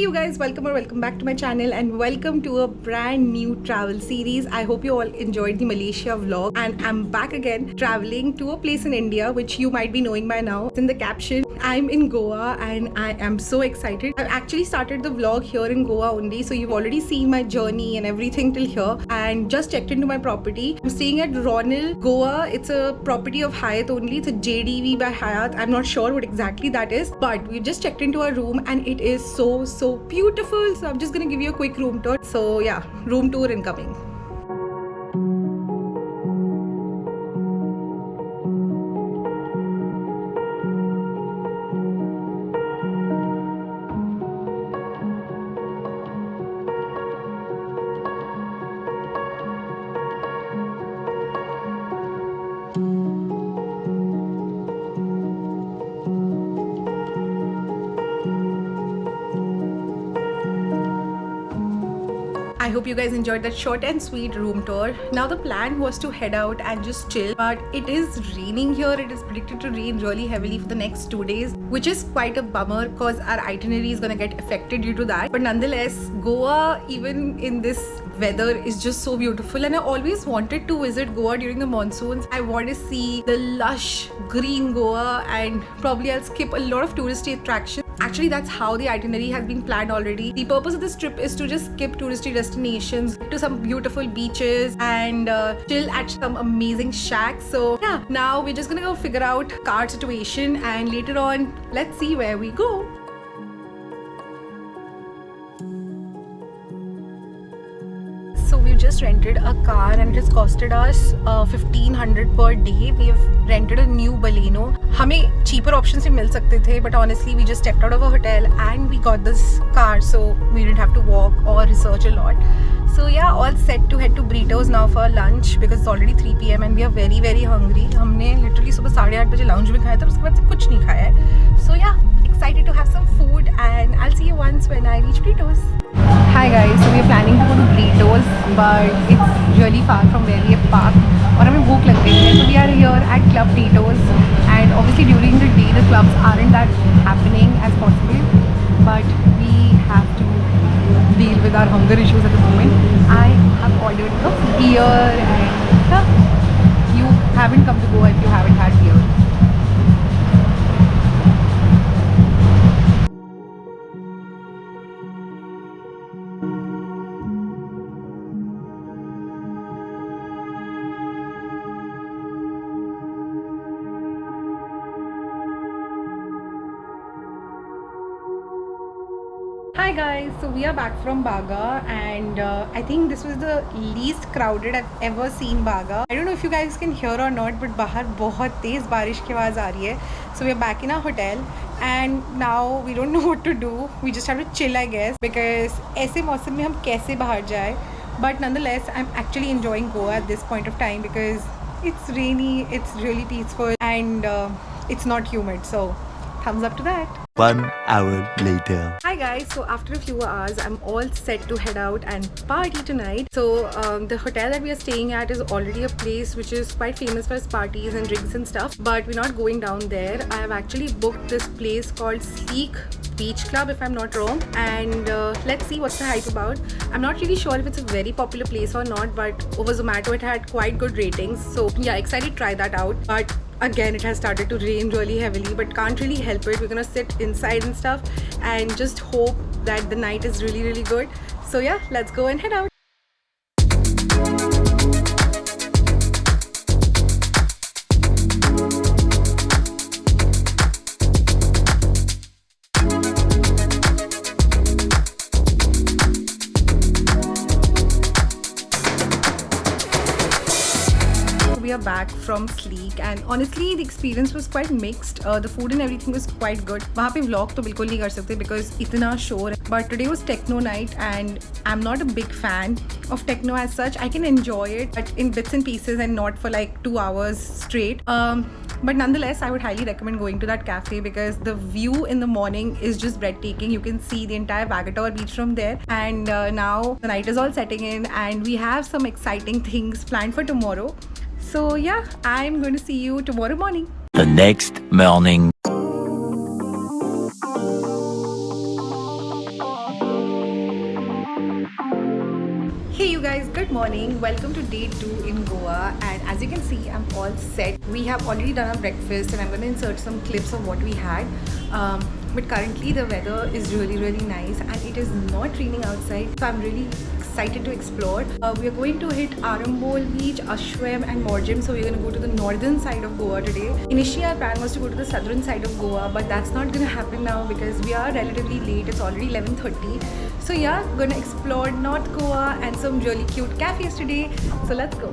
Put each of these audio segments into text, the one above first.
you guys, welcome back to my channel and welcome to a brand new travel series. I hope you all enjoyed the Malaysia vlog and I'm back again traveling to a place in India which you might be knowing by now. It's in the caption. I'm in Goa and I am so excited. I've actually started the vlog here in Goa only, so you've already seen my journey and everything till here and just checked into my property. I'm staying at Ronil, Goa. It's a property of Hyatt only. It's a JDV by Hyatt. I'm not sure what exactly that is, but we just checked into our room and it is so beautiful. So I'm just gonna give you a quick room tour. So yeah, room tour incoming. I hope you guys enjoyed that short and sweet room tour. Now the plan was to head out and just chill, but it is raining here. It is predicted to rain really heavily for the next 2 days, which is quite a bummer because our itinerary is gonna get affected due to that. But nonetheless, Goa, even in this weather, is just so beautiful and I always wanted to visit Goa during the monsoons. I want to see the lush green Goa and probably I'll skip a lot of touristy attractions. Actually, that's how the itinerary has been planned already. The purpose of this trip is to just skip touristy destinations to some beautiful beaches and chill at some amazing shacks. So yeah, now we're just gonna go figure out car situation and later on, let's see where we go. So we just rented a car and it has costed us 1500 per day. We have rented a new Baleno. हमें cheaper options भी मिल सकते थे, but honestly we just stepped out of a hotel and we got this car, so we didn't have to walk or research a lot. So yeah, all set to head to Burritos now for lunch because it's already 3 PM and we are very hungry. हमने literally सुबह 8:30 बजे lounge में खाया था, उसके बाद से कुछ नहीं खाया है. So yeah, excited to have some food and I'll see you once when I reach Burritos. Hi guys, so we are planning to go to Burritos, but it's really far from where we have parked और हमें भूख लग गई है. So we are here at Club Burritos and obviously during the day the clubs aren't that happening as possible, but we have to deal with our hunger issues at the moment. I have ordered the beer and you haven't come to Goa if you haven't had beer. Hi guys, so we are back from Baga and I think this was the least crowded I've ever seen Baga. I don't know if you guys can hear or not, but बाहर बहुत तेज़ बारिश की आवाज़ आ रही है. So we are back in our hotel and now we don't know what to do. We just have to chill, I guess, because ऐसे मौसम में हम कैसे बाहर जाए. But nonetheless, I'm actually enjoying Goa at this point of time because it's rainy, it's really peaceful and it's not humid. So thumbs up to that. 1 hour later. Hi guys, so after a few hours I'm all set to head out and party tonight. So the hotel that we are staying at is already a place which is quite famous for its parties and drinks and stuff, but we're not going down there. I have actually booked this place called Sleek Beach Club if I'm not wrong, and let's see what's the hype about. I'm not really sure if it's a very popular place or not, but over Zomato it had quite good ratings, so yeah, excited to try that out. But again, it has started to rain really heavily, but can't really help it. We're gonna sit inside and stuff and just hope that the night is really good. So yeah, let's go and head out. We are back from Sleek and honestly the experience was quite mixed. The food and everything was quite good. वहाँ पे vlog तो बिल्कुल नहीं कर सकते because इतना शोर है. But today was techno night and I'm not a big fan of techno as such. I can enjoy it but in bits and pieces and not for like 2 hours straight. But nonetheless, I would highly recommend going to that cafe because the view in the morning is just breathtaking. You can see the entire Vagator beach from there and now the night is all setting in and we have some exciting things planned for tomorrow. So yeah, I'm going to see you tomorrow morning. The next morning. Good morning, welcome to day 2 in Goa, and as you can see I'm all set. We have already done our breakfast and I'm going to insert some clips of what we had. But currently the weather is really nice and it is not raining outside, so I'm really excited to explore. We are going to hit Arambol Beach, Ashwem and Morjim, so we're going to go to the northern side of Goa today. Initially our plan was to go to the southern side of Goa, but that's not going to happen now because we are relatively late. It's already 11:30. So yeah, going to explore North Goa and some really cute cafes today. So let's go.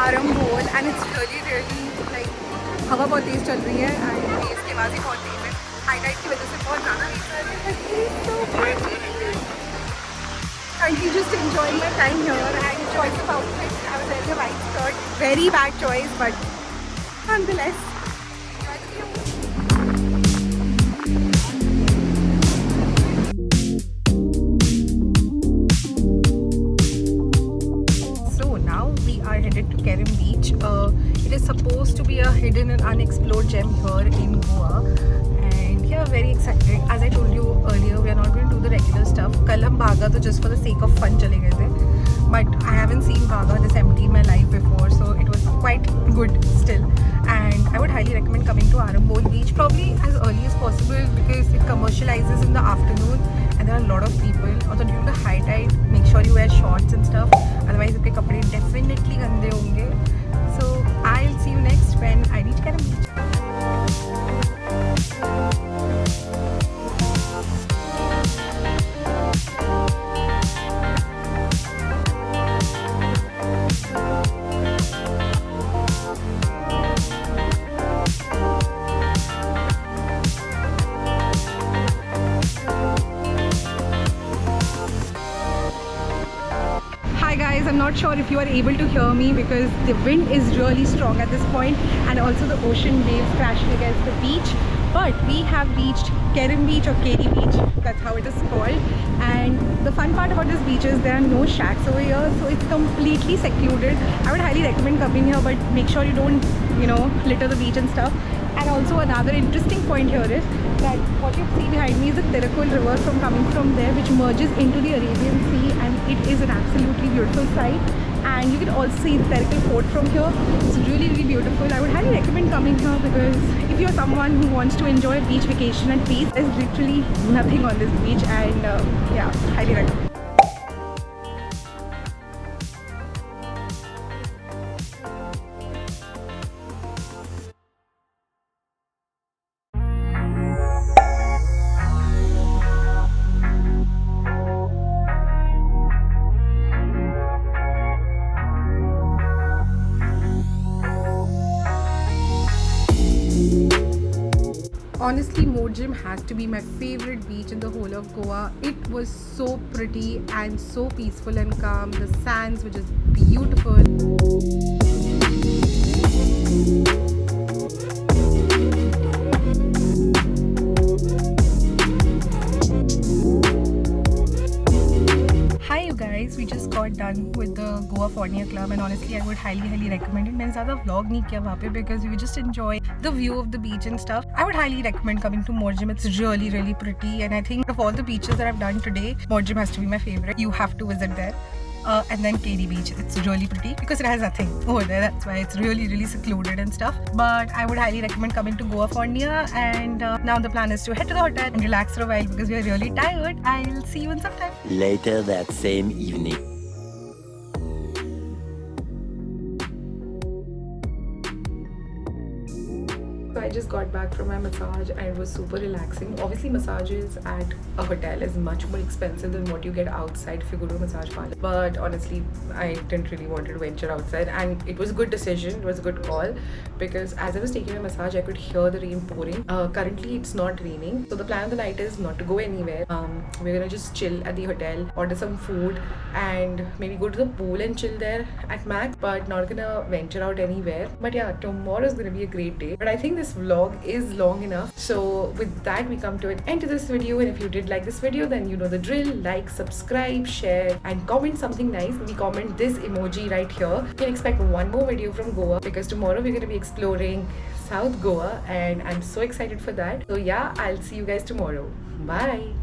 Arambol and it's really like हवा बहुत तेज चल रही है and waves की आवाज़ ही बहुत तेज है. High Tide की वजह से बहुत ज़्यादा waves आ रही है. So pretty. Currently just enjoying my time here and choice of outfit. I was wearing a white skirt. Very bad choice, but nonetheless. Headed to Kerim Beach. It is supposed to be a hidden and unexplored gem here in Goa, and yeah, very excited. As I told you earlier, we are not going to do the regular stuff. Kal hum Bhaga to just for the sake of fun chale gaye the, but I haven't seen Bhaga this empty in my life before, so it was quite good still. And I would highly recommend coming to Arambol Beach probably as early as possible because it commercializes in the afternoon and there are a lot of people. Also during the high tide, make sure you wear shorts and stuff, otherwise आपके कपड़े definitely गंदे होंगे. So I'll see you next when I reach Kerim Beach. I'm not sure if you are able to hear me because the wind is really strong at this point and also the ocean waves crashing against the beach. But we have reached Kerim Beach or Keri Beach, that's how it is called. And the fun part about this beach is there are no shacks over here, so it's completely secluded. I would highly recommend coming here, but make sure you don't, litter the beach and stuff. And also another interesting point here is that what you see behind me is the Tirakul river coming from there, which merges into the Arabian Sea, and it is an absolutely beautiful sight. And you can also see the Tirakul fort from here. It's really beautiful. I would highly recommend coming here because if you're someone who wants to enjoy a beach vacation and peace, there's literally nothing on this beach, and yeah, highly recommend. Honestly, Morjim has to be my favorite beach in the whole of Goa. It was so pretty and so peaceful and calm. The sands were just beautiful. We just got done with the Goa Fornia Club and honestly I would highly recommend it. मैंने ज़्यादा vlog नहीं किया वहाँ पे because we just enjoy the view of the beach and stuff. I would highly recommend coming to Morjim. It's really pretty, and I think of all the beaches that I've done today, Morjim has to be my favorite. You have to visit there. And then Keri Beach, it's really pretty because it has nothing over there, that's why it's really secluded and stuff. But I would highly recommend coming to Goa Fornia, and now the plan is to head to the hotel and relax for a while because we are really tired. I'll see you in some time. Later that same evening. So I just got back from my massage and it was super relaxing. Obviously massages at a hotel is much more expensive than what you get outside if you go to a massage parlor. But honestly, I didn't really want to venture outside, and it was a good decision, it was a good call, because as I was taking my massage I could hear the rain pouring. Currently it's not raining, so the plan of the night is not to go anywhere. We're gonna just chill at the hotel, order some food and maybe go to the pool and chill there at max, but not gonna venture out anywhere. But yeah, tomorrow is gonna be a great day. But I think this vlog is long enough. So with that, we come to an end to this video. And if you did like this video, then you know the drill. Like, subscribe, share, and comment something nice. Maybe comment this emoji right here. You can expect one more video from Goa, because tomorrow we're going to be exploring South Goa, and I'm so excited for that. So yeah, I'll see you guys tomorrow. Bye.